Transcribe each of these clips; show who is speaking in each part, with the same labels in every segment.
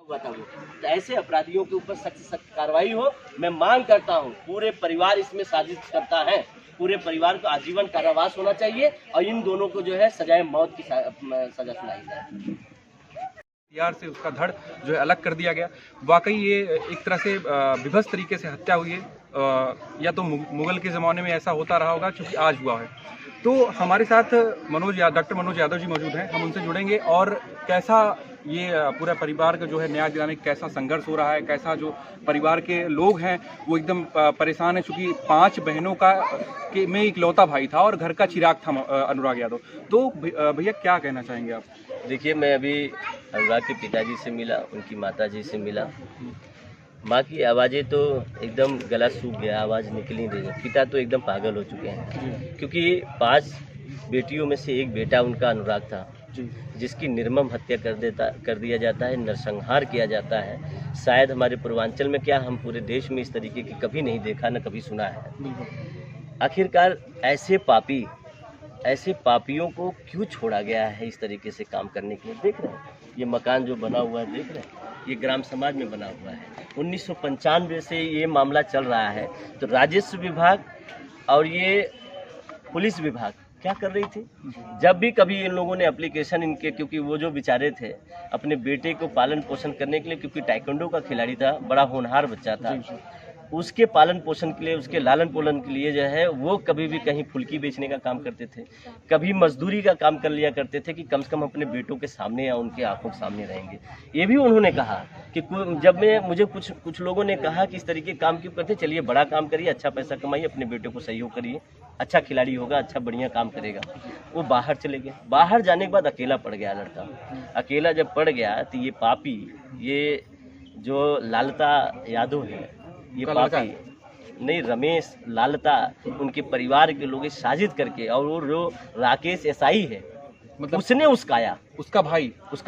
Speaker 1: हुआ था वो। तो ऐसे अपराधियों के ऊपर सख्त से सख्त कार्रवाई हो। मैं मांग करता हूँ, पूरे परिवार इसमें साजिश करता है, पूरे परिवार को आजीवन कारावास होना चाहिए और इन दोनों को जो है सजाए मौत की सजा सुनाई जाए।
Speaker 2: हथियार से उसका धड़ जो है अलग कर दिया गया। वाकई ये एक तरह से विभत्स तरीके से हत्या हुई है। या तो मुगल के ज़माने में ऐसा होता रहा होगा, क्योंकि आज हुआ है। तो हमारे साथ डॉक्टर मनोज यादव जी मौजूद हैं, हम उनसे जुड़ेंगे और कैसा ये पूरा परिवार का जो है न्याय दिलाने का कैसा संघर्ष हो रहा है, कैसा जो परिवार के लोग हैं वो एकदम परेशान है, चूँकि 5 बहनों में इकलौता भाई था और घर का चिराग था अनुराग यादव। तो भैया क्या कहना चाहेंगे आप?
Speaker 1: देखिए, मैं अभी अनुराग के पिताजी से मिला, उनकी माताजी से मिला। माँ की आवाज़ें तो एकदम गला सूख गया, आवाज़ निकल नहीं रही। पिता तो एकदम पागल हो चुके हैं, क्योंकि 5 बेटियों में से एक बेटा उनका अनुराग था, जिसकी निर्मम हत्या कर दिया जाता है, नरसंहार किया जाता है। शायद हमारे पूर्वांचल में क्या, हम पूरे देश में इस तरीके की कभी नहीं देखा, न कभी सुना है। आखिरकार ऐसे पापियों को क्यों छोड़ा गया है इस तरीके से काम करने के लिए? देख रहे हैं ये मकान जो बना हुआ है, देख रहे हैं ये ग्राम समाज में बना हुआ है। 1995 से ये मामला चल रहा है। तो राजस्व विभाग और ये पुलिस विभाग क्या कर रही थी? जब भी कभी इन लोगों ने एप्लीकेशन इनके, क्योंकि वो जो बेचारे थे अपने बेटे को पालन पोषण करने के लिए, क्योंकि ताइक्वांडो का खिलाड़ी था, बड़ा होनहार बच्चा था, उसके पालन पोषण के लिए, उसके लालन पालन के लिए जो है वो कभी भी कहीं फुल्की बेचने का काम करते थे, कभी मजदूरी का काम कर लिया करते थे कि कम से कम अपने बेटों के सामने या उनके आंखों के सामने रहेंगे। ये भी उन्होंने कहा कि जब मुझे कुछ लोगों ने कहा कि इस तरीके काम क्यों करते, चलिए बड़ा काम करिए, अच्छा पैसा कमाइए, अपने बेटे को सहयोग करिए, अच्छा खिलाड़ी होगा, अच्छा बढ़िया काम करेगा। वो बाहर चले गए। बाहर जाने के बाद अकेला पड़ गया लड़का। अकेला जब पड़ गया तो ये पापी, ये जो लालता यादव है, ये पापी नहीं, रमेश लालता, उनके परिवार के लोग साजिश करके, और वो जो राकेश एसआई है, मतलब उसने उसका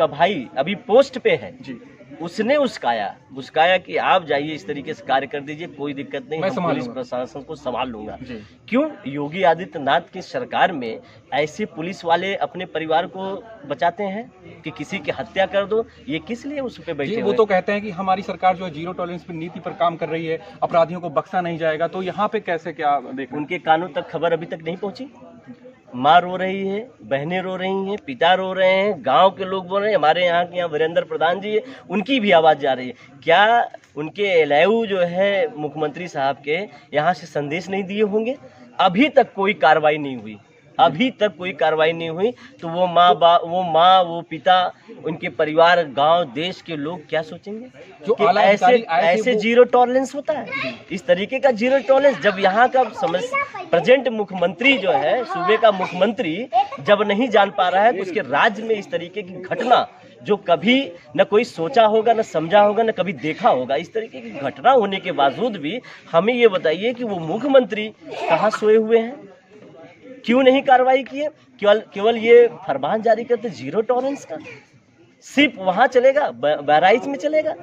Speaker 1: भाई अभी पोस्ट पे है जी, उसने उसकाया कि आप जाइए, इस तरीके से कार्य कर दीजिए, कोई दिक्कत नहीं, मैं पुलिस प्रशासन को संभाल लूंगा। क्यों? योगी आदित्यनाथ की सरकार में ऐसे पुलिस वाले अपने परिवार को बचाते हैं कि किसी की हत्या कर दो, ये किस लिए उस पे बैठे?
Speaker 2: वो तो कहते हैं कि हमारी सरकार जो है जीरो टॉलरेंस पर नीति पर काम कर रही है, अपराधियों को बख्शा नहीं जाएगा। तो यहाँ पे कैसे क्या देख,
Speaker 1: उनके कानों तक खबर अभी तक नहीं पहुंची। माँ रो रही है, बहनें रो रही हैं, पिता रो रहे हैं, गांव के लोग बोल रहे हैं। हमारे यहाँ के वीरेंद्र प्रधान जी है, उनकी भी आवाज़ जा रही है। क्या उनके एलआईयू जो है मुख्यमंत्री साहब के यहाँ से संदेश नहीं दिए होंगे? अभी तक कोई कार्रवाई नहीं हुई, तो वो माँ, वो पिता, उनके परिवार, गांव, देश के लोग क्या सोचेंगे जो कि ऐसे जीरो टॉलरेंस होता है? इस तरीके का जीरो टॉलरेंस, जब यहाँ का प्रेजेंट मुख्यमंत्री जो है, सूबे का मुख्यमंत्री जब नहीं जान पा रहा है, तो उसके राज्य में इस तरीके की घटना जो कभी न कोई सोचा होगा, न समझा होगा, न कभी देखा होगा, इस तरीके की घटना होने के बावजूद भी हमें ये बताइए कि वो मुख्यमंत्री कहाँ सोए हुए हैं? क्यों नहीं कार्रवाई की है? केवल ये फरमान जारी करते जीरो टॉलरेंस का। सिर्फ वहाँ चलेगा, बहराइच में चलेगा,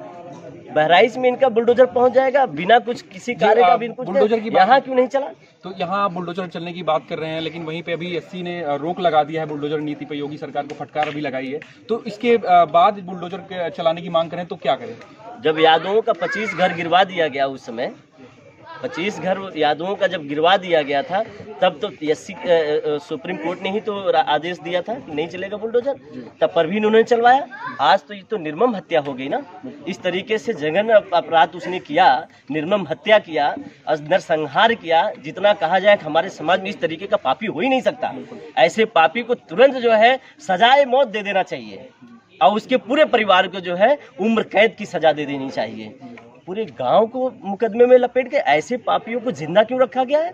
Speaker 1: बहराइच में इनका बुलडोजर पहुंच जाएगा बिना कुछ किसी कार्य का भी। बुलडोजर की यहाँ क्यों नहीं चला?
Speaker 2: तो यहाँ बुलडोजर चलने की बात कर रहे हैं, लेकिन वहीं पे अभी एससी ने रोक लगा दिया है बुलडोजर नीति पे, योगी सरकार को फटकार अभी लगाई है। तो इसके बाद बुलडोजर चलाने की मांग करें तो क्या करें?
Speaker 1: जब यादवों का 25 घर गिरवा दिया गया, उस समय 25 घर यादवों का जब गिरवा दिया गया था, तब तो एससी सुप्रीम कोर्ट ने ही तो आदेश दिया था कि नहीं चलेगा बुलडोजर, तब पर भी उन्होंने चलवाया। आज तो ये तो निर्मम हत्या हो गई ना। इस तरीके से जघन्य अपराध उसने किया, निर्मम हत्या किया, नरसंहार किया। जितना कहा जाए कि हमारे समाज में इस तरीके का पापी हो ही नहीं सकता। ऐसे पापी को तुरंत जो है सजाए मौत दे देना चाहिए और उसके पूरे परिवार को जो है उम्र कैद की सजा दे देनी चाहिए। पूरे गांव को मुकदमे में लपेट के ऐसे पापियों को जिंदा क्यों रखा गया है?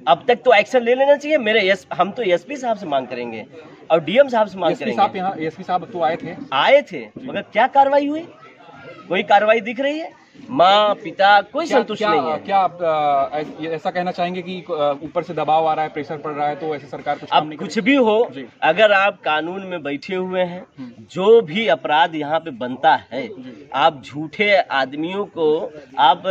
Speaker 1: अब तक तो एक्शन ले लेना चाहिए। हम तो एसपी साहब से मांग करेंगे और डीएम साहब से मांग करेंगे।
Speaker 2: एसपी साहब तो
Speaker 1: आए थे मगर क्या कार्रवाई हुई? कोई कार्रवाई दिख रही है? माँ पिता कोई संतुष्ट नहीं है।
Speaker 2: क्या आप ऐसा कहना चाहेंगे कि ऊपर से दबाव आ रहा है, प्रेशर पड़ रहा है, तो ऐसे सरकार
Speaker 1: कुछ भी हो, अगर आप कानून में बैठे हुए हैं, जो भी अपराध यहाँ पे बनता है, आप झूठे आदमियों को आप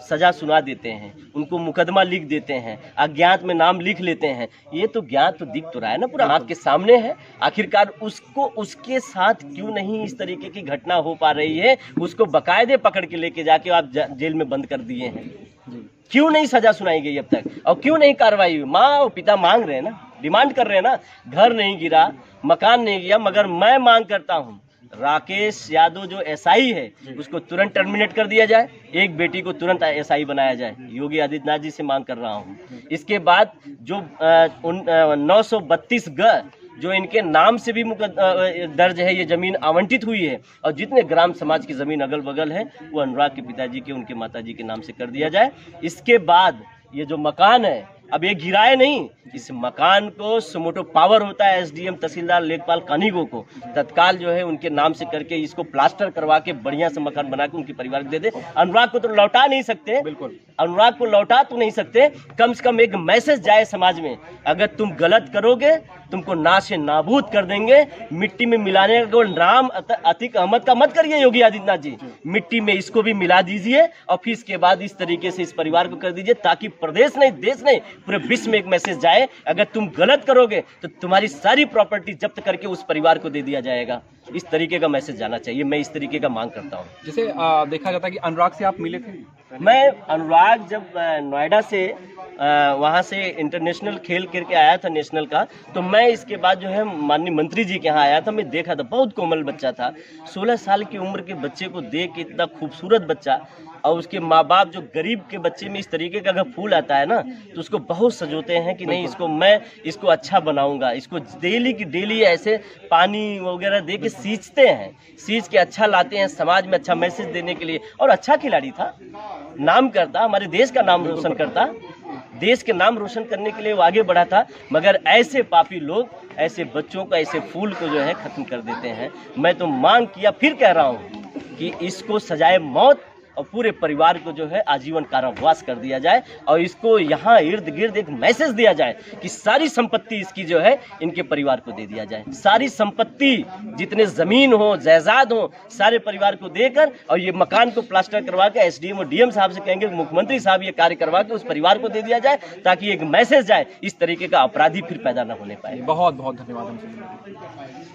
Speaker 1: सजा सुना देते हैं, उनको मुकदमा लिख देते हैं, अज्ञात में नाम लिख लेते हैं। ये तो ज्ञात तो दिख तो रहा है ना, पूरा आपके सामने है। आखिरकार उसको उसके साथ क्यों नहीं इस तरीके की घटना हो पा रही है? उसको बाकायदे पकड़ के लेके जाके आप जेल में बंद कर दिए हैं। क्यों नहीं सजा सुनाई गई अब तक, और क्यों नहीं कार्रवाई हुई? माँ और पिता मांग रहे हैं ना, डिमांड कर रहे हैं ना। घर नहीं गिरा, मकान नहीं गिरा, मगर मैं मांग करता हूँ राकेश यादव जो एसआई है उसको तुरंत टर्मिनेट कर दिया जाए, एक बेटी को तुरंत एसआई बनाया जाए। योगी आदित्यनाथ जी से मांग कर रहा हूँ। इसके बाद जो 932 ग जो इनके नाम से भी दर्ज है, ये जमीन आवंटित हुई है, और जितने ग्राम समाज की जमीन अगल बगल है वो अनुराग के पिताजी के, उनके माताजी के नाम से कर दिया जाए। इसके बाद ये जो मकान है, अब ये गिराए नहीं, इस मकान को सुमोटो पावर होता है एसडीएम तहसीलदार लेखपाल कानिगो को, तत्काल जो है उनके नाम से करके इसको प्लास्टर करवा के बढ़िया से मकान बना के उनके परिवार को दे दे। अनुराग को तो लौटा नहीं सकते, बिल्कुल अनुराग को लौटा तो नहीं सकते, कम से कम एक मैसेज जाए समाज में, अगर तुम गलत करोगे तुमको नाशे नाबूद कर देंगे। मिट्टी में मिलाने का नाम अतीक अहमद का मत करिए योगी आदित्यनाथ जी, मिट्टी में इसको भी मिला दीजिए और फिर इसके बाद इस तरीके से इस परिवार को कर दीजिए, ताकि प्रदेश नहीं, देश नहीं, पूरे विश्व में एक मैसेज जाए, अगर तुम गलत करोगे तो तुम्हारी सारी प्रॉपर्टी जब्त करके उस परिवार को दे दिया जाएगा। इस तरीके का मैसेज जाना चाहिए। मैं इस तरीके का मांग करता हूँ।
Speaker 2: जैसे देखा जाता है कि अनुराग से आप मिले थे?
Speaker 1: मैं अनुराग जब नोएडा से वहाँ से इंटरनेशनल खेल करके आया था नेशनल का, तो मैं इसके बाद जो है माननीय मंत्री जी के यहाँ आया था। मैं देखा था, बहुत कोमल बच्चा था, 16 साल की उम्र के बच्चे को देख के, इतना खूबसूरत बच्चा, और उसके माँ बाप जो गरीब के बच्चे में इस तरीके का अगर फूल आता है ना, तो उसको बहुत सजोते हैं कि नहीं इसको मैं इसको अच्छा बनाऊंगा। इसको डेली की डेली ऐसे पानी वगैरह दे के सींचते हैं, सींच के अच्छा लाते हैं समाज में अच्छा मैसेज देने के लिए। और अच्छा खिलाड़ी था, नाम करता, हमारे देश का नाम रोशन करता, देश के नाम रोशन करने के लिए वो आगे बढ़ा था। मगर ऐसे पापी लोग ऐसे बच्चों को, ऐसे फूल को जो है खत्म कर देते हैं। मैं तो मांग किया, फिर कह रहा हूँ कि इसको सजाए मौत और पूरे परिवार को जो है आजीवन कारावास कर दिया जाए, और इसको यहाँ इर्द गिर्द एक मैसेज दिया जाए कि सारी संपत्ति इसकी जो है इनके परिवार को दे दिया जाए। सारी संपत्ति, जितने जमीन हो, जायदाद हो, सारे परिवार को देकर, और ये मकान को प्लास्टर करवा के एसडीएम और डीएम साहब से कहेंगे, मुख्यमंत्री साहब ये कार्य करवा के उस परिवार को दे दिया जाए, ताकि एक मैसेज जाए, इस तरीके का अपराधी फिर पैदा न होने पाए।
Speaker 2: बहुत बहुत धन्यवाद।